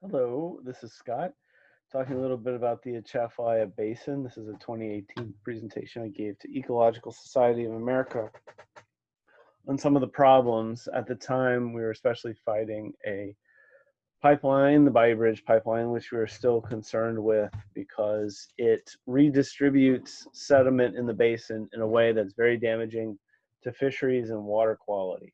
Hello, this is Scott, talking a little bit about the Atchafalaya Basin. This is a 2018 presentation I gave to Ecological Society of America on some of the problems. At the time, we were especially fighting a pipeline, the Bayou Bridge pipeline, which we are still concerned with because it redistributes sediment in the basin in a way that's very damaging to fisheries and water quality.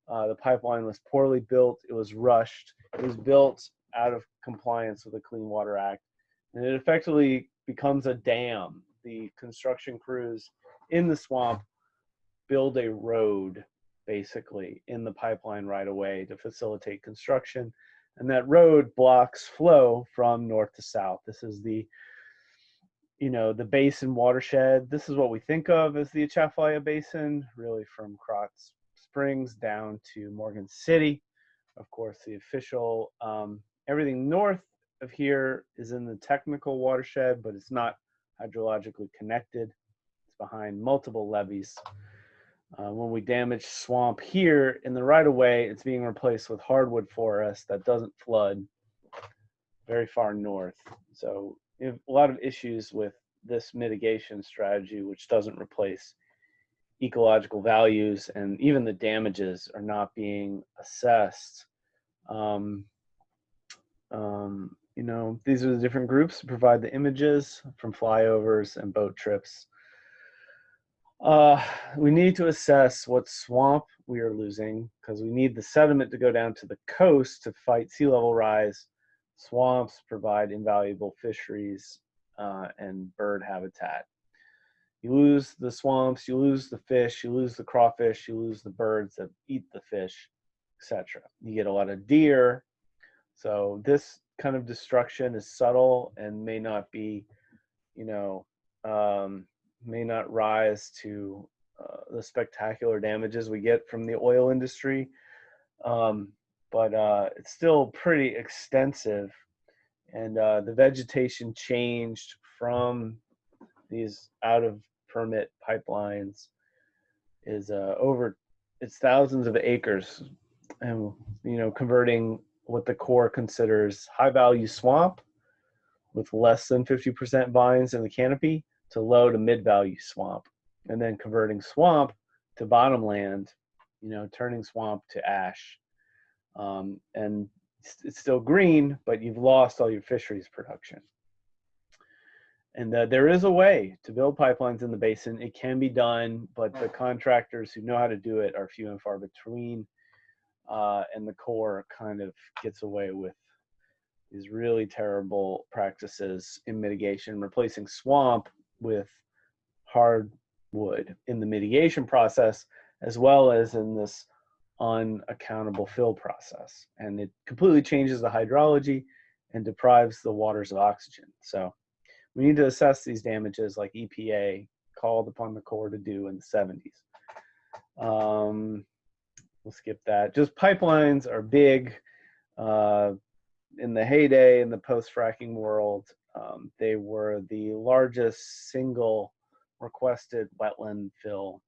The pipeline was poorly built, it was rushed, it was built out of compliance with the Clean Water Act, and it effectively becomes a dam. The construction crews in the swamp build a road basically in the pipeline right away to facilitate construction. And that road blocks flow from north to south. This is the basin watershed. This is what we think of as the Atchafalaya Basin, really from Krotz Springs down to Morgan City. Of course, the official, everything north of here is in the technical watershed, but it's not hydrologically connected. It's behind multiple levees. When we damage swamp here in the right of way, it's being replaced with hardwood forest that doesn't flood very far north. So we have a lot of issues with this mitigation strategy, which doesn't replace ecological values, and even the damages are not being assessed. Um, these are the different groups that provide the images from flyovers and boat trips. We need to assess what swamp we are losing because we need the sediment to go down to the coast to fight sea level rise. Swamps provide invaluable fisheries and bird habitat. You lose the swamps, you lose the fish, you lose the crawfish, you lose the birds that eat the fish, etc. You get a lot of deer. So this kind of destruction is subtle and may not be, you know, may not rise to the spectacular damages we get from the oil industry, um, but it's still pretty extensive. And the vegetation changed from these out of permit pipelines is it's thousands of acres, and converting what the Corps considers high value swamp with less than 50% vines in the canopy to low to mid value swamp, and then converting swamp to bottomland, turning swamp to ash. And it's still green, but you've lost all your fisheries production. And there is a way to build pipelines in the basin. It can be done, but the contractors who know how to do it are few and far between. And the Corps kind of gets away with these really terrible practices in mitigation, replacing swamp with hardwood in the mitigation process, as well as in this unaccountable fill process. And it completely changes the hydrology and deprives the waters of oxygen. So we need to assess these damages like EPA called upon the Corps to do in the 70s. We'll skip that. Just pipelines are big. In the heyday in the post-fracking world, they were the largest single requested wetland fill,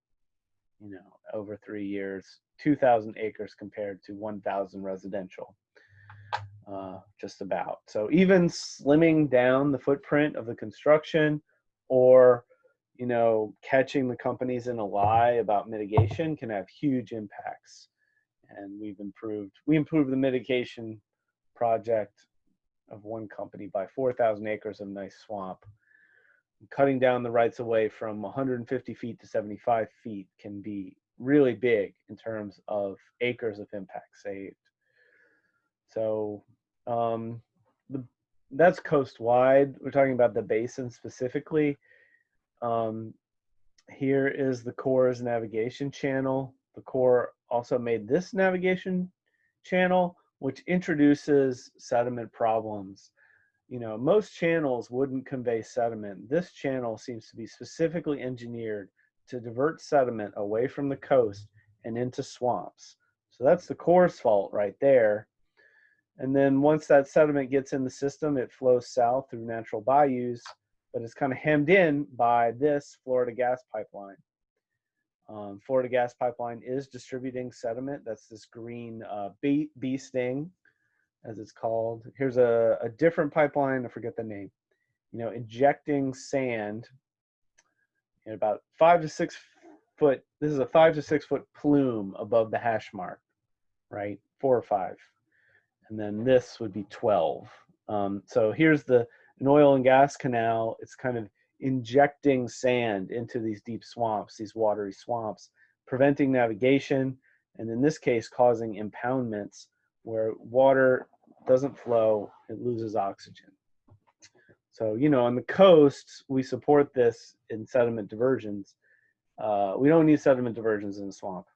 over 3 years, 2,000 acres compared to 1,000 residential, just about. So even slimming down the footprint of the construction or, catching the companies in a lie about mitigation can have huge impacts. And we improved the mitigation project of one company by 4,000 acres of nice swamp. Cutting down the rights of way from 150 feet to 75 feet can be really big in terms of acres of impact saved. So that's coast-wide. We're talking about the basin specifically. Here is the Corps' navigation channel. The Corps also made this navigation channel, which introduces sediment problems. Most channels wouldn't convey sediment. This channel seems to be specifically engineered to divert sediment away from the coast and into swamps. So that's the Corps' fault right there. And then once that sediment gets in the system, it flows south through natural bayous, but it's kind of hemmed in by this Florida gas pipeline. Florida gas pipeline is distributing sediment. That's this green bee sting as it's called. Here's a different pipeline, I forget the name, you know, injecting sand in about 5 to 6 foot. This is a 5 to 6 foot plume above the hash mark, right? 4 or 5. And then this would be 12. So here's an oil and gas canal. It's kind of injecting sand into these deep swamps, these watery swamps, preventing navigation, and in this case, causing impoundments where water doesn't flow, it loses oxygen. So, you know, on the coast, we support this in sediment diversions. We don't need sediment diversions in the swamp.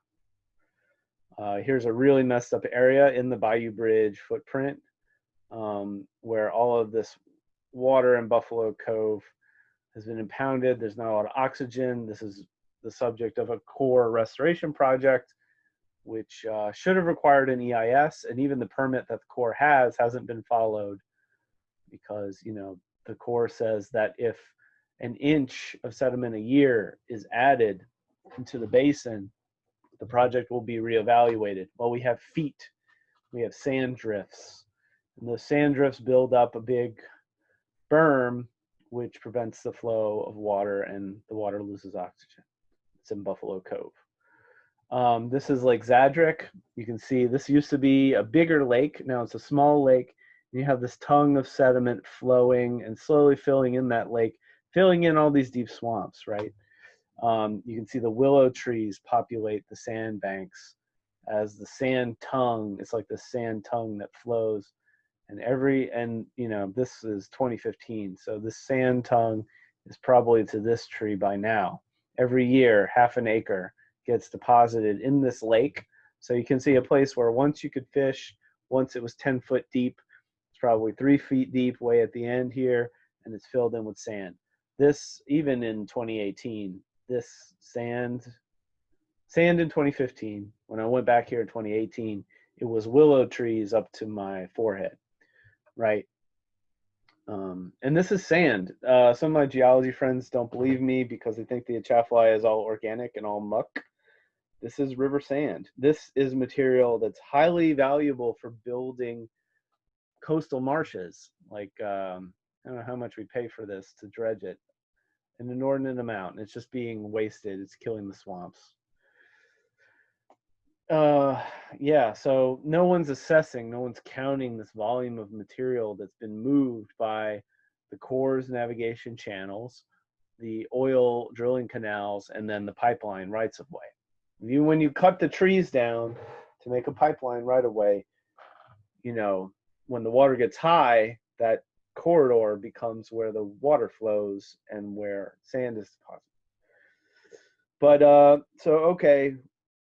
Here's a really messed up area in the Bayou Bridge footprint, where all of this water in Buffalo Cove has been impounded. There's not a lot of oxygen. This is the subject of a core restoration project, which should have required an EIS, and even the permit that the Corps hasn't been followed, because, you know, the Corps says that if an inch of sediment a year is added into the basin, the project will be reevaluated. Well, we have feet, we have sand drifts, and those sand drifts build up a big berm, which prevents the flow of water, and the water loses oxygen. It's in Buffalo Cove. This is Lake Zadric. You can see this used to be a bigger lake. Now it's a small lake. And you have this tongue of sediment flowing and slowly filling in that lake, filling in all these deep swamps, right? You can see the willow trees populate the sand banks as the sand tongue, it's like the sand tongue that flows. And you know, this is 2015, so this sand tongue is probably to this tree by now. Every year, half an acre gets deposited in this lake. So you can see a place where once you could fish, once it was 10 foot deep, it's probably 3 feet deep way at the end here, and it's filled in with sand. This, even in 2018, this sand in 2015, when I went back here in 2018, it was willow trees up to my forehead, right? And this is sand. Some of my geology friends don't believe me because they think the atchafalaya is all organic and all muck. This is river sand. This is material that's highly valuable for building coastal marshes. Like, I don't know how much we pay for this to dredge it. An inordinate amount. It's just being wasted. It's killing the swamps. Yeah, so no one's assessing, no one's counting this volume of material that's been moved by the Corps' navigation channels, the oil drilling canals, and then the pipeline rights of way. When you cut the trees down to make a pipeline right of way, you know, when the water gets high, that corridor becomes where the water flows and where sand is deposited. But so, okay,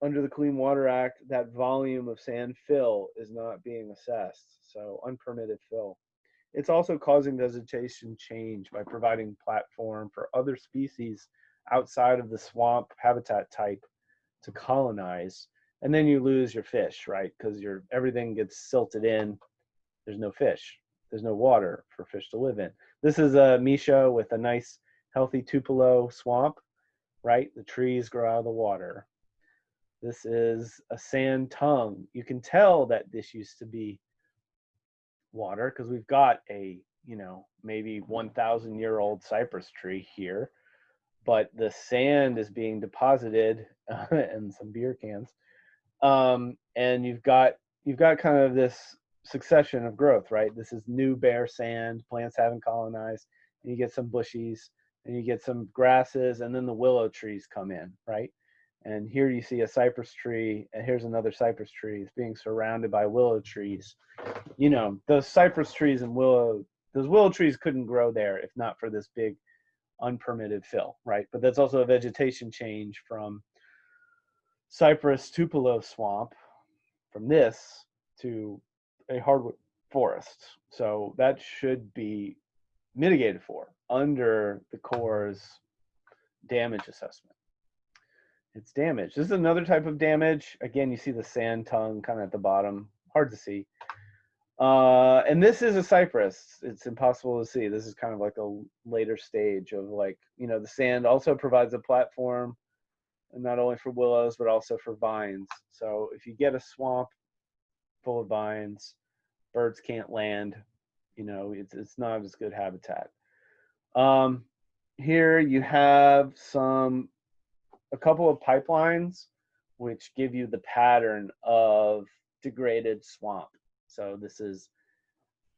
under the Clean Water Act, that volume of sand fill is not being assessed, so unpermitted fill. It's also causing vegetation change by providing platform for other species outside of the swamp habitat type to colonize, and then you lose your fish, right? Because everything gets silted in. There's no fish. There's no water for fish to live in. This is a Misha with a nice, healthy Tupelo swamp, right? The trees grow out of the water. This is a sand tongue. You can tell that this used to be water because we've got a, you know, maybe 1,000-year-old cypress tree here, but the sand is being deposited and some beer cans. And you've got kind of this succession of growth, right? This is new bare sand, plants haven't colonized, and you get some bushies, and you get some grasses, and then the willow trees come in, right? And here you see a cypress tree, and here's another cypress tree. It's being surrounded by willow trees. You know, those cypress trees and those willow trees couldn't grow there if not for this big unpermitted fill, right? But that's also a vegetation change from cypress Tupelo swamp, from this to a hardwood forest. So that should be mitigated for under the Corps' damage assessment. It's damage. This is another type of damage. Again, you see the sand tongue kind of at the bottom. Hard to see. And this is a cypress. It's impossible to see. This is kind of like a later stage of, like, you know, the sand also provides a platform, not only for willows, but also for vines. So if you get a swamp full of vines, Birds can't land. It's not as good habitat. Here you have a couple of pipelines which give you the pattern of degraded swamp. So this is,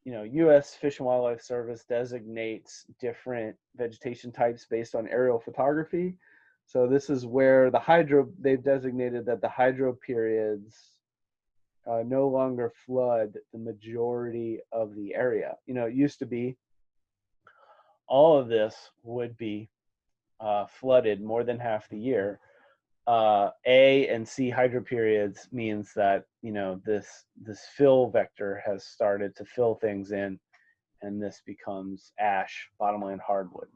U.S. Fish and Wildlife Service designates different vegetation types based on aerial photography. So this is where they've designated that the hydro periods no longer flood the majority of the area. It used to be all of this would be flooded more than half the year. A and C hydro periods means that this fill vector has started to fill things in, and this becomes ash, bottomland hardwood.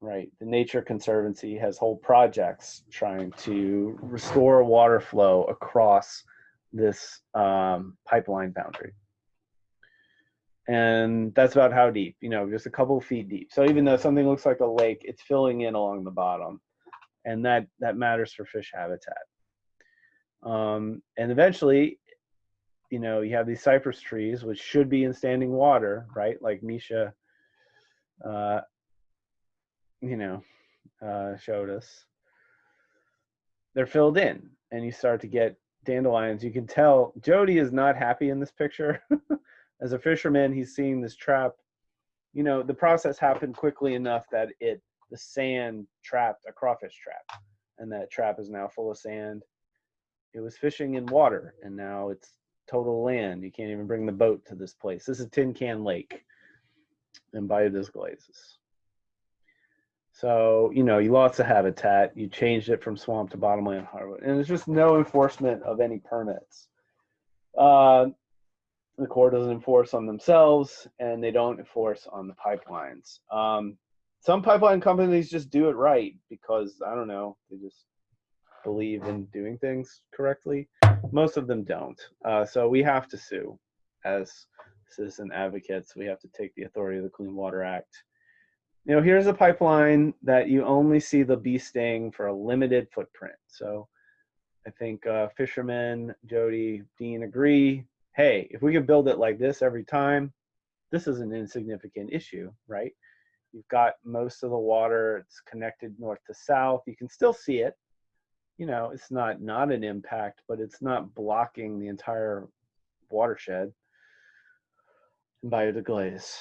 Right, the Nature Conservancy has whole projects trying to restore water flow across this pipeline boundary. And that's about how deep, just a couple of feet deep. So even though something looks like a lake, it's filling in along the bottom. And that matters for fish habitat. And eventually, you have these cypress trees, which should be in standing water, right? Like Misha, showed us. They're filled in, and you start to get dandelions. You can tell Jody is not happy in this picture. As a fisherman, he's seeing this trap. The process happened quickly enough that the sand trapped a crawfish trap, and that trap is now full of sand. It was fishing in water, and now it's total land. You can't even bring the boat to this place. This is Tin Can Lake in Bahia dos Glazes. So, you lost the habitat. You changed it from swamp to bottomland hardwood, and there's just no enforcement of any permits. The Corps doesn't enforce on themselves, and they don't enforce on the pipelines. Some pipeline companies just do it right because, I don't know, they just believe in doing things correctly. Most of them don't. So we have to sue as citizen advocates. We have to take the authority of the Clean Water Act. Here's a pipeline that you only see the bee sting for a limited footprint. So I think fishermen, Jody, Dean agree. Hey, if we could build it like this every time, this is an insignificant issue, right? You've got most of the water, it's connected north to south. You can still see it. It's not an impact, but it's not blocking the entire watershed in Bahia de Glaze.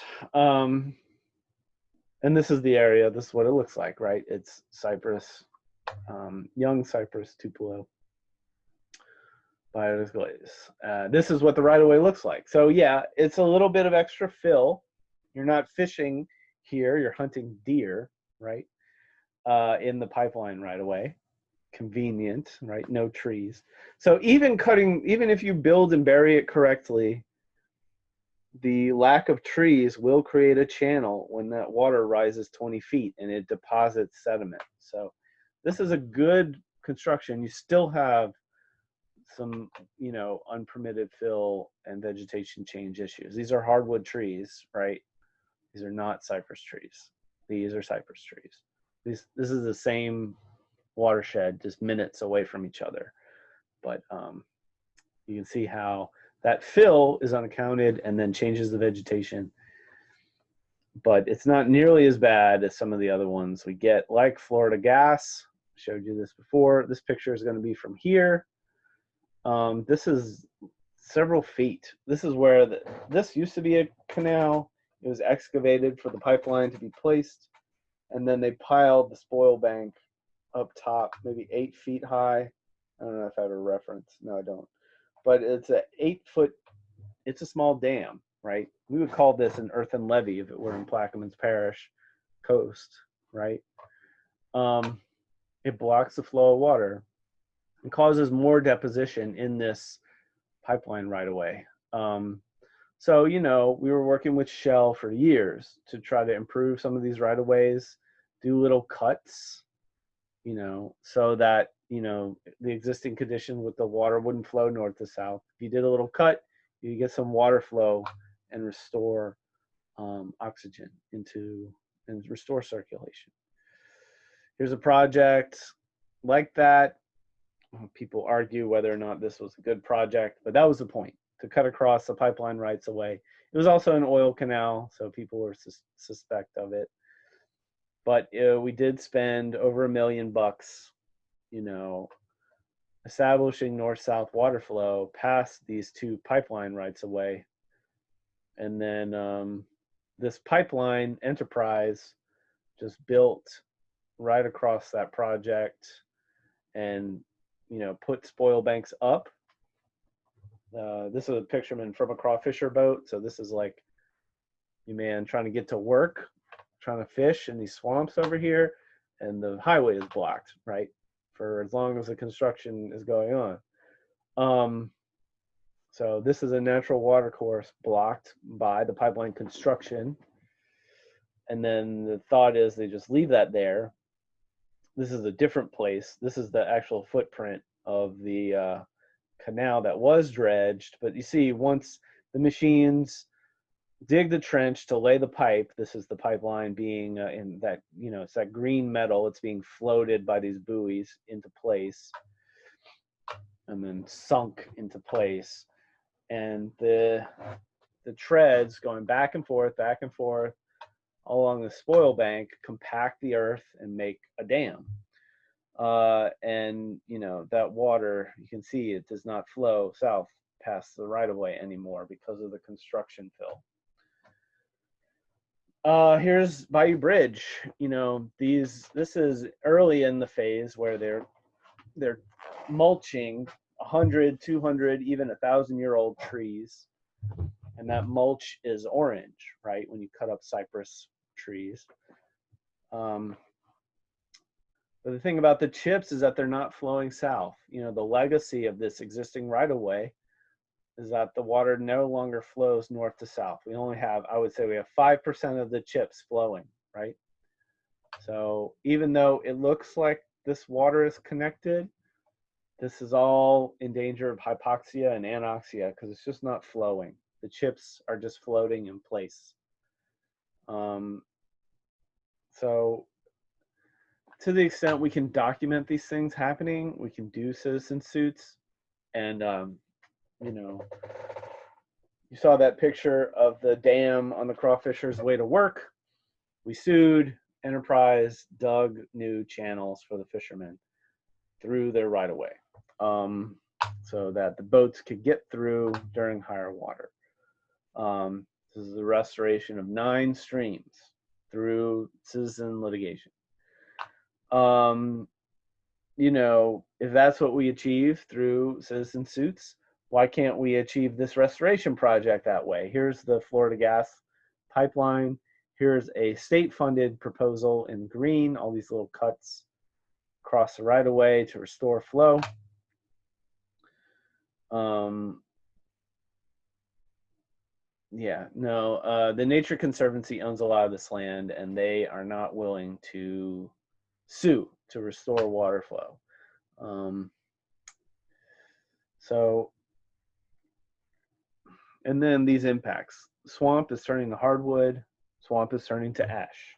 And this is the area, this is what it looks like, right? It's cypress, young cypress tupelo. Bahia de Glaze. This is what the right-of-way looks like. So yeah, it's a little bit of extra fill. You're not fishing here, you're hunting deer, right? In the pipeline right-of-way. Convenient, right? No trees. So even if you build and bury it correctly, the lack of trees will create a channel when that water rises 20 feet and it deposits sediment. So this is a good construction. You still have some, unpermitted fill and vegetation change issues. These are hardwood trees, right? These are not cypress trees. These are cypress trees. This is the same watershed, just minutes away from each other. But you can see how that fill is unaccounted and then changes the vegetation. But it's not nearly as bad as some of the other ones we get, like Florida Gas. I showed you this before. This picture is going to be from here. This is several feet. This is where this used to be a canal. It was excavated for the pipeline to be placed. And then they piled the spoil bank up top, maybe 8 feet high. I don't know if I have a reference. No, I don't. But it's a 8-foot, it's a small dam, right? We would call this an earthen levee if it were in Plaquemines Parish coast, right? It blocks the flow of water and causes more deposition in this pipeline right away. So, we were working with Shell for years to try to improve some of these right-of-ways, do little cuts, so that, the existing condition with the water wouldn't flow north to south. If you did a little cut, you get some water flow and restore oxygen and restore circulation. Here's a project like that. People argue whether or not this was a good project, but that was the point, to cut across the pipeline rights of way. It was also an oil canal, so people were suspect of it. But we did spend over $1 million, you know, establishing north-south water flow past these two pipeline rights of way. And then this pipeline enterprise just built right across that project and, you know, put spoil banks up. This is a picture from a crawfisher boat. So this is like you man trying to get to work, trying to fish in these swamps over here, and the highway is blocked, right, for as long as the construction is going on. So this is a natural water course blocked by the pipeline construction. And then the thought is they just leave that there. This is a different place. This is the actual footprint of the canal that was dredged. But you see, once the machines dig the trench to lay the pipe, this is the pipeline being in that, you know, it's that green metal. It's being floated by these buoys into place and then sunk into place. And the treads going back and forth along the spoil bank compact the earth and make a dam. And, you know, that water, you can see it does not flow south past the right-of-way anymore because of the construction fill. Here's Bayou Bridge. You know, this is early in the phase where they're mulching 100, 200, even 1,000-year-old trees. And that mulch is orange, right, when you cut up cypress trees. But the thing about the chips is that they're not flowing south. You know, the legacy of this existing right-of-way is that the water no longer flows north to south. We only have, I would say we have 5% of the chips flowing, right? So even though it looks like this water is connected, this is all in danger of hypoxia and anoxia because it's just not flowing. The chips are just floating in place. So to the extent we can document these things happening, we can do citizen suits. And, you know, you saw that picture of the dam on the crawfisher's way to work. We sued, Enterprise dug new channels for the fishermen through their right-of-way, so that the boats could get through during higher water. This is the restoration of 9 streams through citizen litigation. You know, if that's what we achieve through citizen suits, why can't we achieve this restoration project that way? Here's the Florida gas pipeline. Here's a state-funded proposal in green, all these little cuts across the right-of-way to restore flow. Yeah, no, the Nature Conservancy owns a lot of this land, and they are not willing to sue to restore water flow. So, and then these impacts. Swamp is turning to hardwood. Swamp is turning to ash.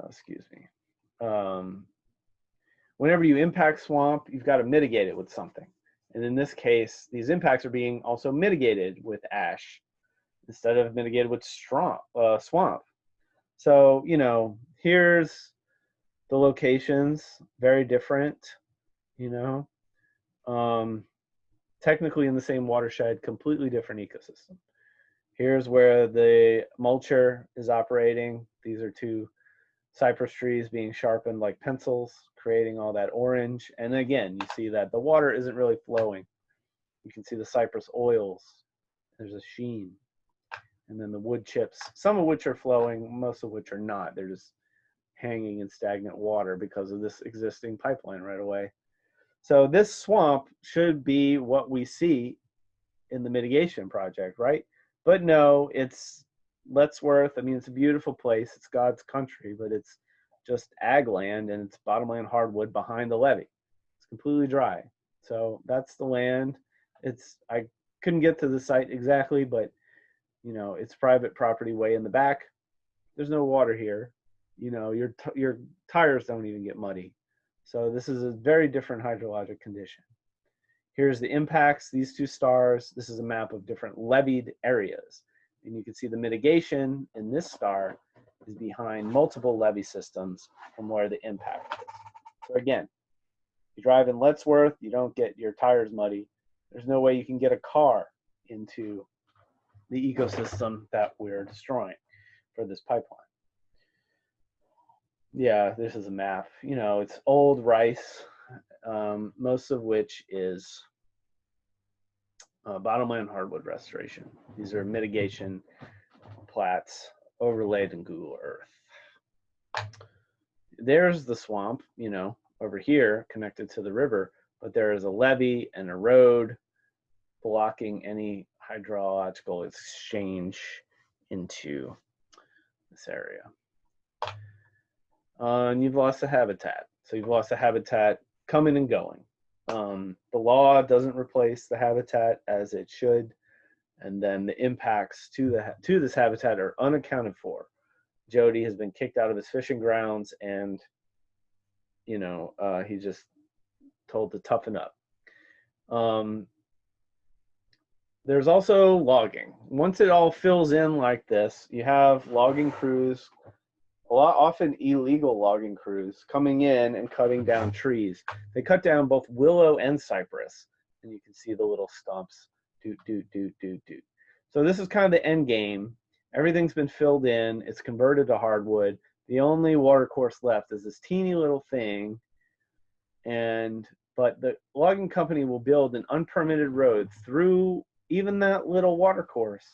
Excuse me. Whenever you impact swamp, you've got to mitigate it with something. And in this case, these impacts are being also mitigated with ash instead of mitigated with swamp. So, you know, here's the locations, very different, you know, technically in the same watershed, completely different ecosystem. Here's where the mulcher is operating. These are 2 cypress trees being sharpened like pencils, creating all that orange. And again, you see that the water isn't really flowing. You can see the cypress oils. There's a sheen. And then the wood chips, some of which are flowing, most of which are not. They're just hanging in stagnant water because of this existing pipeline right away. So this swamp should be what we see in the mitigation project, right? But no, it's Lettsworth. I mean, it's a beautiful place. It's God's country, but it's just ag land and it's bottomland hardwood behind the levee. It's completely dry. So that's the land. I couldn't get to the site exactly, but you know, it's private property way in the back. There's no water here. You know, your tires don't even get muddy. So this is a very different hydrologic condition. Here's the impacts, these two stars. This is a map of different levied areas. And you can see the mitigation in this star is behind multiple levee systems from where the impact is. So again, you drive in Lettsworth, you don't get your tires muddy. There's no way you can get a car into the ecosystem that we're destroying for this pipeline. Yeah, this is a map. You know, it's old rice, most of which is bottomland hardwood restoration. These are mitigation plats overlaid in Google Earth. There's the swamp, you know, over here connected to the river, but there is a levee and a road blocking any hydrological exchange into this area. And you've lost the habitat. So you've lost the habitat coming and going. The law doesn't replace the habitat as it should, and then the impacts to this habitat are unaccounted for. Jody has been kicked out of his fishing grounds, and you know, he's just told to toughen up. There's also logging. Once it all fills in like this, you have logging crews, often illegal logging crews, coming in and cutting down trees. They cut down both willow and cypress, and you can see the little stumps. So this is kind of the end game. Everything's been filled in. It's converted to hardwood. The only watercourse left is this teeny little thing, but the logging company will build an unpermitted road through even that little watercourse.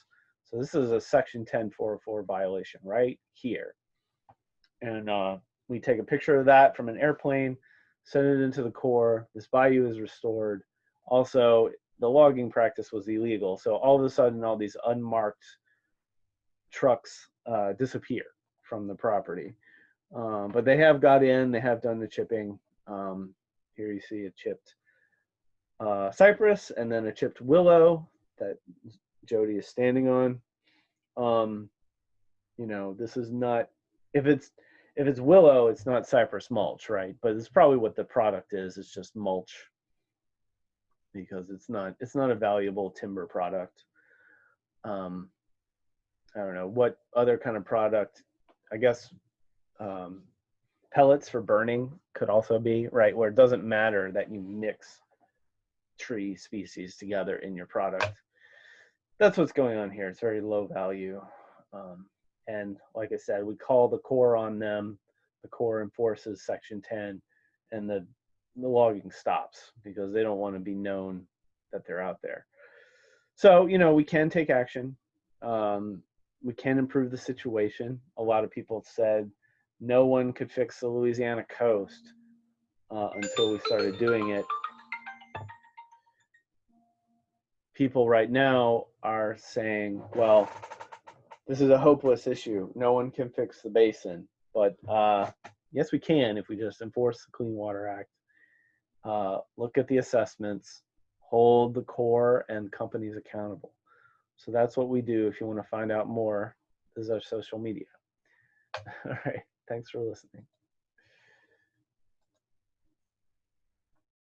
So this is a Section 10-404 violation right here. And we take a picture of that from an airplane, send it into the Corps. This bayou is restored. Also, the logging practice was illegal. So all of a sudden, all these unmarked trucks disappear from the property. But they have got in, they have done the chipping. Here you see a chipped cypress and then a chipped willow that Jody is standing on. You know, this is not, if it's willow, it's not cypress mulch, right? But it's probably what the product is. It's just mulch because it's not a valuable timber product. I don't know what other kind of product. I guess pellets for burning could also be, right, where it doesn't matter that you mix tree species together in your product. That's what's going on here. It's very low value. And like I said, we call the Corps on them. The Corps enforces Section 10, and the logging stops because they don't want to be known that they're out there. So, you know, we can take action. We can improve the situation. A lot of people have said no one could fix the Louisiana coast until we started doing it. People right now are saying, well, this is a hopeless issue. No one can fix the basin. But yes, we can if we just enforce the Clean Water Act, look at the assessments, hold the Corps and companies accountable. So that's what we do. If you want to find out more, this is our social media. All right. Thanks for listening.